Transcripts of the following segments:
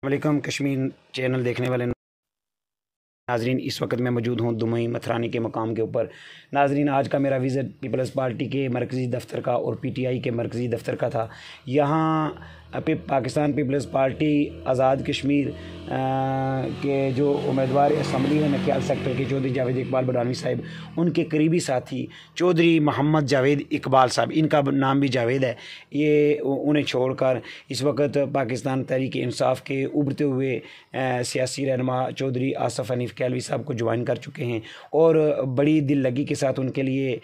वालेकुम कश्मीर चैनल देखने वाले नाजरीन, इस वक्त मैं मौजूद हूँ दुमई मथरानी के मकाम के ऊपर। नाजरीन, आज का मेरा विज़िट पीपल्स पार्टी के मरकज़ी दफ्तर का और पीटीआई के मरकज़ी दफ्तर का था। यहाँ पाकिस्तान पीपल्स पार्टी आज़ाद कश्मीर के जो उम्मीदवार असम्बली में नकियाल सेक्टर के चौधरी जावेद इकबाल बडानवी साहब, उनके करीबी साथी चौधरी मोहम्मद जावेद इकबाल साहब, इनका नाम भी जावेद है, ये उन्हें छोड़कर इस वक्त पाकिस्तान तहरीक इंसाफ के उभरते हुए सियासी रहनुमा चौधरी आसफ़ हनीफ़ कैलवी साहब को ज्वाइन कर चुके हैं और बड़ी दिल लगी के साथ उनके लिए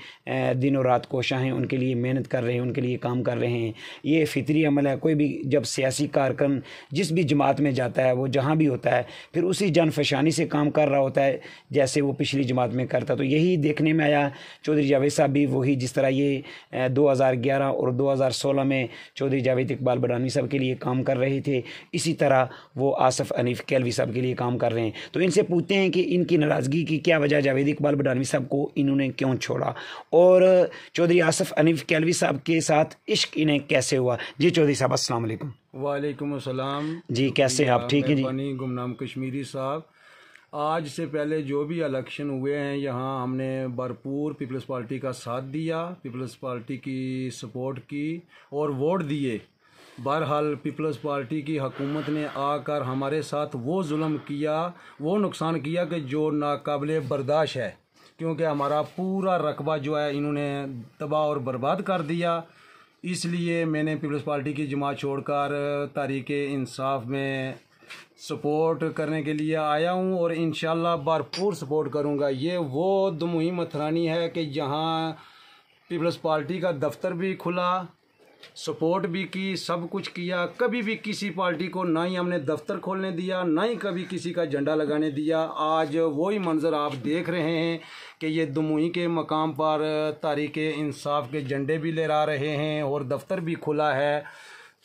दिन और रात कोशा हैं, उनके लिए मेहनत कर रहे हैं, उनके लिए काम कर रहे हैं। ये फितरी अमल है। कोई भी जब सियासी कारकुन जिस भी जमात में जाता है, वो जहाँ भी होता है, फिर उसी जानफशानी से काम कर रहा होता है जैसे वो पिछली जमात में करता। तो यही देखने में आया। चौधरी जावेद साहब भी वही, जिस तरह ये 2011 और 2016 में चौधरी जावेद इकबाल बडानवी साहब के लिए काम कर रहे थे, इसी तरह वो आसफ़ हनीफ़ कैलवी साहब के लिए काम कर रहे हैं। तो इनसे पूछते हैं कि इनकी नाराज़गी की क्या वजह, जावेद इकबाल बडानवी साहब को इन्होंने क्यों छोड़ा और चौधरी आसफ़ हनीफ़ कैलवी साहब के साथ इश्क इन्हें कैसे हुआ। जी चौधरी साहब, अस्सलाम वालेकुम। वालेकुम अस्सलाम जी, कैसे आप? ठीक है जी। गुमनाम कश्मीरी साहब, आज से पहले जो भी इलेक्शन हुए हैं यहाँ हमने भरपूर पीपल्स पार्टी का साथ दिया, पीपल्स पार्टी की सपोर्ट की और वोट दिए। बहरहाल पीपल्स पार्टी की हुकूमत ने आकर हमारे साथ वो जुल्म किया, वो नुकसान किया कि जो नाकाबिले बर्दाश्त है, क्योंकि हमारा पूरा रकबा जो है इन्होंने तबाह और बर्बाद कर दिया। इसलिए मैंने पीपल्स पार्टी की जमात छोड़कर तहरीक इंसाफ में सपोर्ट करने के लिए आया हूँ और इंशाल्लाह भरपूर सपोर्ट करूँगा। ये वो दुमई मथरानी है कि जहाँ पीपल्स पार्टी का दफ्तर भी खुला, सपोर्ट भी की, सब कुछ किया। कभी भी किसी पार्टी को ना ही हमने दफ्तर खोलने दिया, ना ही कभी किसी का झंडा लगाने दिया। आज वही मंजर आप देख रहे हैं कि ये दुमई के मकाम पर तहरीक इंसाफ के झंडे भी लहरा रहे हैं और दफ्तर भी खुला है।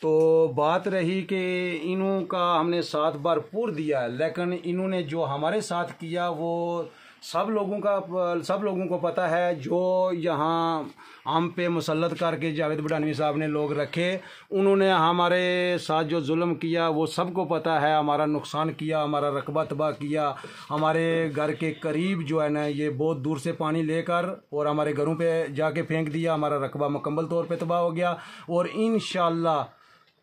तो बात रही कि इन्हों का हमने साथ भरपूर दिया, लेकिन इन्होंने जो हमारे साथ किया वो सब लोगों को पता है। जो यहाँ हम पे मुसल्लत करके जावेद बडानवी साहब ने लोग रखे, उन्होंने हमारे साथ जो जुल्म किया वो सबको पता है। हमारा नुकसान किया, हमारा रकबा तबाह किया, हमारे घर के करीब जो है ना ये बहुत दूर से पानी लेकर और हमारे घरों पे जाके फेंक दिया। हमारा रकबा मुकम्मल तौर पे तबाह हो गया और इंशाल्लाह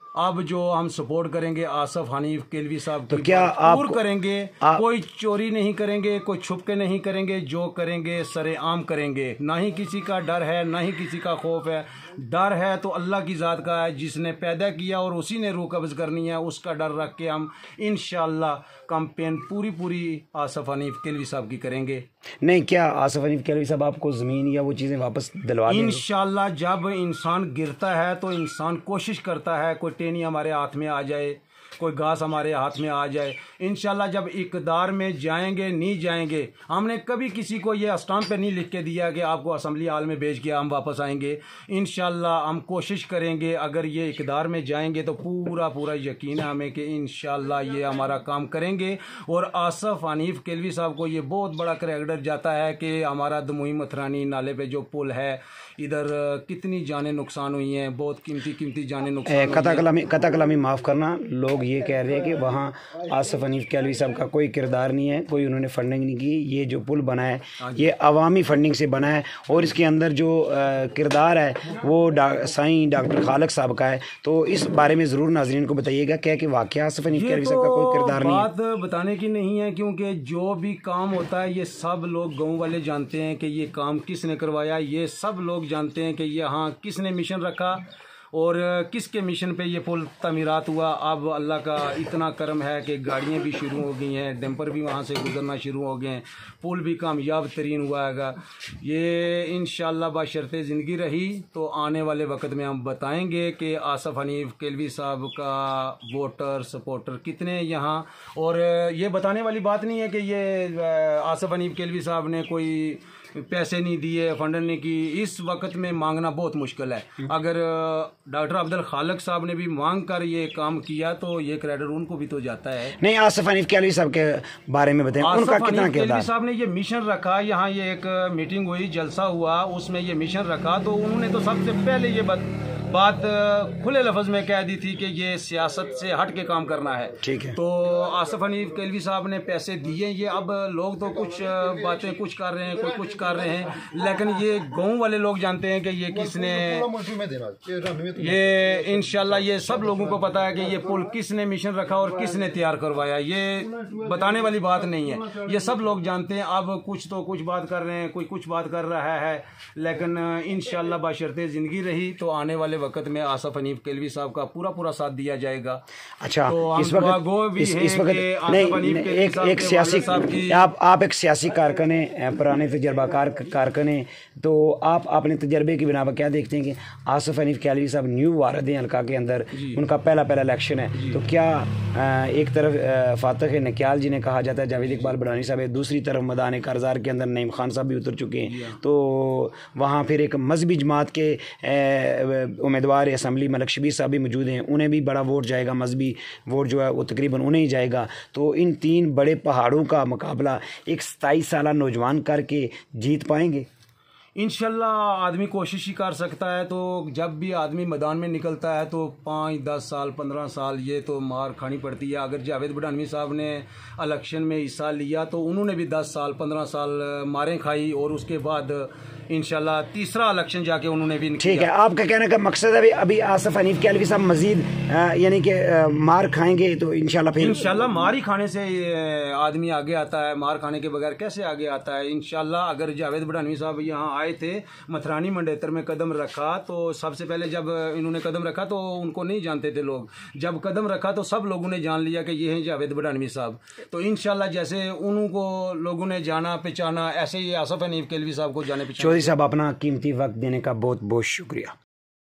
अब जो हम सपोर्ट करेंगे आसफ़ हनीफ़ कैलवी साहब तो क्या आप करेंगे, कोई चोरी नहीं करेंगे, कोई छुप के नहीं करेंगे, जो करेंगे सरेआम करेंगे। ना ही किसी का डर है, ना ही किसी का खौफ है। डर है तो अल्लाह की ज़ात का है, जिसने पैदा किया और उसी ने रूह कब्ज़ करनी है, उसका डर रख के हम इंशाल्लाह कैंपेन पूरी आसफ़ हनीफ़ कैलवी साहब की करेंगे। नहीं, क्या आसफ़ हनीफ़ कैलवी साहब आपको ज़मीन या वो चीज़ें वापस दिलवा देंगे? इंशाल्लाह जब इंसान गिरता है तो इंसान कोशिश करता है कोई टेनी हमारे हाथ में आ जाए, कोई घास हमारे हाथ में आ जाए। इंशाल्लाह जब इक़्तिदार में जाएंगे, नहीं जाएंगे, हमने कभी किसी को ये स्टाम्प पे नहीं लिख के दिया कि आपको असम्बली हाल में भेज के हम वापस आएंगे। इंशाल्लाह हम कोशिश करेंगे, अगर ये इक़्तिदार में जाएंगे तो पूरा यकीन है हमें कि इंशाल्लाह ये हमारा काम करेंगे। और आसफ़ हनीफ़ कैलवी साहब को ये बहुत बड़ा क्रेडिट जाता है कि हमारा दुमई मथरानी नाले पे जो पुल है, इधर कितनी जानें नुकसान हुई हैं, बहुत कीमती जानें नुकसान। कता कलामी माफ़ करना, लोग ये कह रहे हैं कि वहाँ आसफ़ हनीफ़ कैलवी साहब का कोई किरदार नहीं है, कोई उन्होंने फंडिंग नहीं की। ये जो पुल बना है ये अवामी फंडिंग से बना है और इसके अंदर जो किरदार है वो साईं डॉक्टर खालक साहब का है। तो इस बारे में ज़रूर नाज़रीन को बताइएगा क्या कि वाक़या आसफ़ हनीफ़ कैलवी साहब का कोई किरदार नहीं है। बात बताने की नहीं है, क्योंकि जो भी काम होता है ये सब लोग गाँव वाले जानते हैं कि ये काम किसने करवाया। ये सब लोग जानते हैं कि यहाँ किसने मिशन रखा और किसके मिशन पे ये पुल तमीरात हुआ। अब अल्लाह का इतना करम है कि गाड़ियाँ भी शुरू हो गई हैं, डंपर भी वहाँ से गुजरना शुरू हो गए हैं, पुल भी कामयाब तरीन हुआ है। ये इंशाल्लाह बशर्ते ज़िंदगी रही तो आने वाले वक्त में हम बताएंगे कि आसफ़ हनीफ़ कैलवी साहब का वोटर सपोर्टर कितने यहाँ। और ये बताने वाली बात नहीं है कि ये आसफ़ हनीफ़ कैलवी साहब ने कोई पैसे नहीं दिए, फंडन नहीं की। इस वक्त में मांगना बहुत मुश्किल है। अगर डॉक्टर अब्दुल खालक साहब ने भी मांग कर ये काम किया तो ये क्रेडिट उनको भी तो जाता है। नहीं, आसफ़ हनीफ़ कैलवी साहब के बारे में बताएं, उनका कितना किरदार? साहब ने ये मिशन रखा, यहाँ ये एक मीटिंग हुई, जलसा हुआ, उसमें ये मिशन रखा तो उन्होंने तो सबसे पहले ये بات کھلے لفظ میں کہہ دی تھی کہ یہ سیاست سے ہٹ کے کام کرنا ہے. ٹھیک ہے. تو آصف حنیف کیلوی صاحب نے پیسے دیے. یہ اب لوگ تو کچھ باتیں کچھ کر رہے ہیں, کوئی کچھ کر رہے ہیں, لیکن یہ گاؤں والے لوگ جانتے ہیں کہ یہ کس نے, یہ انشاءاللہ یہ سب لوگوں کو پتا ہے کہ یہ پل کس نے مشن رکھا اور کس نے تیار کروایا. یہ بتانے والی بات نہیں ہے, یہ سب لوگ جانتے ہیں. اب کچھ تو کچھ بات کر رہے ہیں, کوئی کچھ بات کر رہا ہے, لیکن انشاءاللہ بشرطِ زندگی رہی تو آنے والے وقت میں آصف حنیف کیلوی صاحب کا پورا ساتھ دیا جائے گا. اچھا, اس وقت ایک سیاسی, آپ ایک سیاسی کارکن ہیں, پرانے تجربہ کار کارکن ہیں, تو آپ اپنے تجربے کی بنا پر کیا دیکھتے ہیں کہ آصف حنیف کیلوی صاحب نیو وارد ہیں حلقہ کے اندر, ان کا پہلا الیکشن ہے, تو کیا ایک طرف فاتح نکیال جی نے کہا جاتا ہے, جاوید اقبال بڑھانی صاحب ہے, دوسری طرف میدان کارزار کے اندر نعیم خان صاحب بھی اتر چکے ہیں, تو وہاں پھر ایک مذہبی جماعت کے امیدوار اسمبلی ملک شبیر صاحب بھی موجود ہیں, انہیں بھی بڑا ووٹ جائے گا, مذہبی ووٹ جو ہے وہ تقریباً انہیں ہی جائے گا. تو ان تین بڑے پہاڑوں کا مقابلہ ایک 27 سالہ نوجوان کر کے جیت پائیں گے؟ انشاءاللہ آدمی کوشش ہی کر سکتا ہے. تو جب بھی آدمی میدان میں نکلتا ہے تو 5 10 سال 15 سال یہ تو مار کھانی پڑتی ہے. اگر جاوید بڑھانوی صاحب نے الیکشن میں حصہ لیا تو انہوں نے بھی 10 سال 15 سال ماریں کھائی, اور اس کے بعد انشاءاللہ تیسرا الیکشن جا کے انہوں نے بھی. ٹھیک ہے, آپ کا کہنے کا مقصد ہے ابھی آصف حنیف کیلوی صاحب مزید یعنی کہ مار کھائیں گے تو انشاءاللہ مار ہی کھانے سے آدمی آگے آتا ہے, مار کھانے کے بغیر کیسے آگے آتا ہے. انشاءاللہ اگر جاوید بڑھانوی صاحب یہاں آئے تھے, متھرانی منڈیتر میں قدم رکھا, تو سب سے پہلے جب انہوں نے قدم رکھا تو ان کو نہیں جانتے تھے لوگ, جب قدم رکھا تو سب لوگوں نے جان لیا کہ یہ ہیں جاوید بڑھانوی صاحب. تو انشاءاللہ جیسے انہوں کو لوگوں نے جانا پہچانا, ایسے ہی آصف حنیف کیلوی صاحب کو جانے پہچانا. چودھری صاحب اپنا قیمتی وقت دینے کا بہت بہت شکریہ.